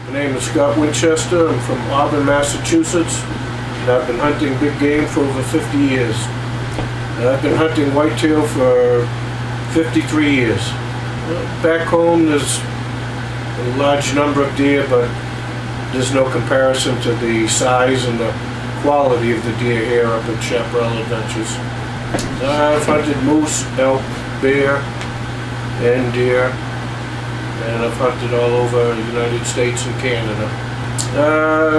My name is Scott Winchester. I'm from Auburn, Massachusetts, and I've been hunting big game for over 50 years. And I've been hunting whitetail for 53 years. Back home there's a large number of deer, but there's no comparison to the size and the quality of the deer here up at Chaparral Adventures. I've hunted moose, elk, bear, and deer, and I've hunted all over the United States and Canada.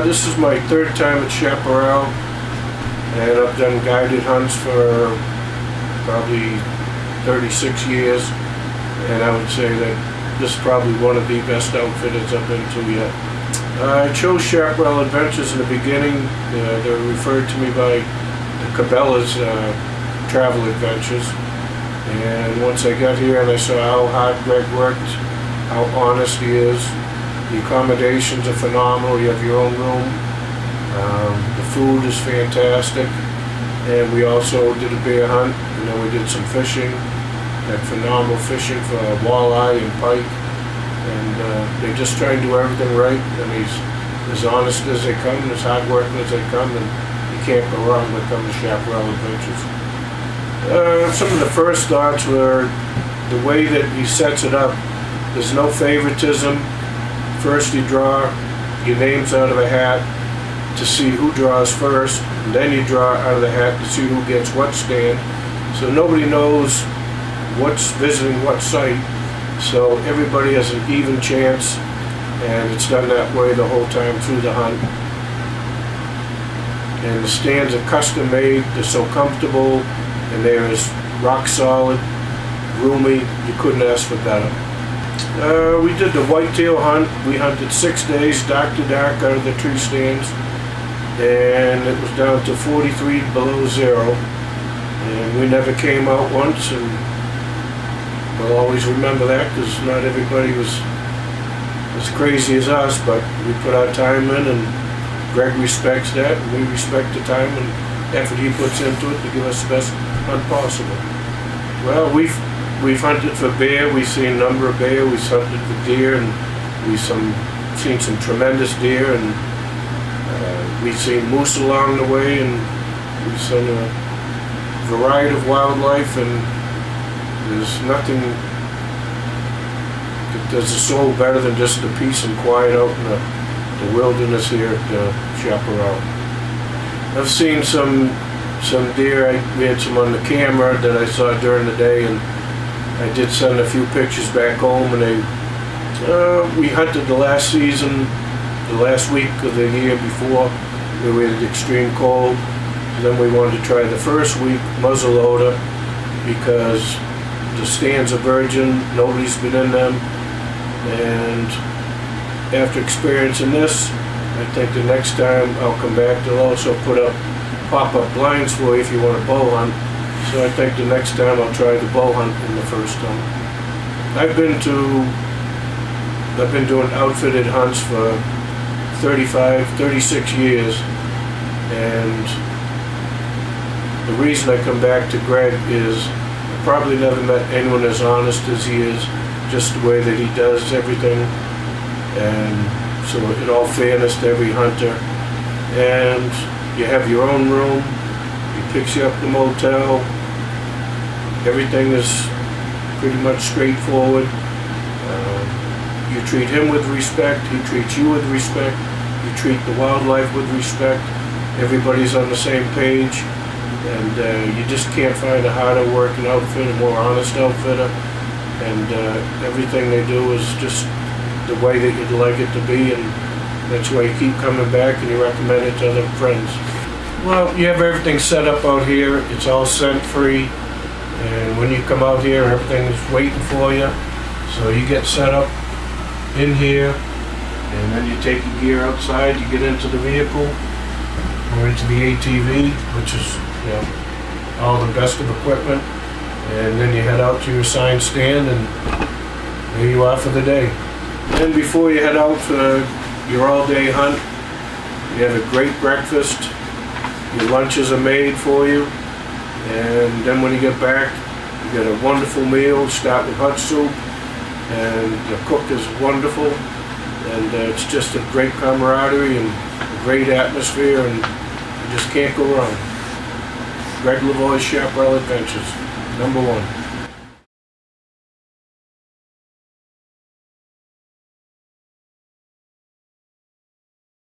This is my third time at Chaparral, and I've done guided hunts for probably 36 years, and I would say that this is probably one of the best outfitters I've been to yet. I chose Chaparral Adventures in the beginning. They were referred to me by the Cabela's Travel Adventures, and once I got here and I saw how hard Greg worked, how honest he is, the accommodations are phenomenal. You have your own room, the food is fantastic, and we also did a bear hunt, and then we did some fishing, had phenomenal fishing for walleye and pike, and they just try and do everything right, and he's as honest as they come, as hard-working as they come, and you can't go wrong when it comes to Chaparral Adventures. Some of the first thoughts were the way that he sets it up. There's no favoritism. First you draw your names out of a hat to see who draws first, and then you draw out of the hat to see who gets what stand. So nobody knows what's visiting what site, so everybody has an even chance, and it's done that way the whole time through the hunt. And the stands are custom made, they're so comfortable, and they're as rock solid, roomy, you couldn't ask for better. We did the whitetail hunt. We hunted 6 days, dark to dark, out of the tree stands, and it was down to 43 below zero, and we never came out once, and we'll always remember that because not everybody was as crazy as us, but we put our time in, and Greg respects that, and we respect the time and effort he puts into it to give us the best hunt possible. Well, we've hunted for bear, we've seen a number of bear, we've hunted for deer, and we've seen some tremendous deer, and we've seen moose along the way, and we've seen a variety of wildlife, and there's nothing that does the soul better than just the peace and quiet out in the wilderness here at Chaparral. I've seen some deer. We had some on the camera that I saw during the day, and I did send a few pictures back home, and we hunted the last season, the last week of the year before we had extreme cold. Then we wanted to try the first week muzzleloader because the stands are virgin, nobody's been in them, and after experiencing this, I think the next time I'll come back, they'll also put up pop-up blinds for you if you want to bow hunt. So I think the next time I'll try the bow hunt in the first hunt. I've been doing outfitted hunts for 36 years, and the reason I come back to Greg is I probably never met anyone as honest as he is, just the way that he does everything, and so in all fairness to every hunter. And you have your own room, he picks you up at the motel, everything is pretty much straightforward. You treat him with respect, he treats you with respect, you treat the wildlife with respect, everybody's on the same page, and you just can't find a harder working outfit, a more honest outfitter, and everything they do is just the way that you'd like it to be, and that's why you keep coming back and you recommend it to other friends. Well, you have everything set up out here, it's all scent free, and when you come out here everything is waiting for you, so you get set up in here, and then you take your gear outside, you get into the vehicle or into the ATV, which is, you know, all the best of equipment, and then you head out to your assigned stand, and there you are for the day. Then before you head out for your all-day hunt, you have a great breakfast, your lunches are made for you, and then when you get back, you get a wonderful meal. Start with hot soup, and the cook is wonderful, And it's just a great camaraderie and a great atmosphere, and you just can't go wrong. Greg Lavoie's Chaparral Adventures, #1.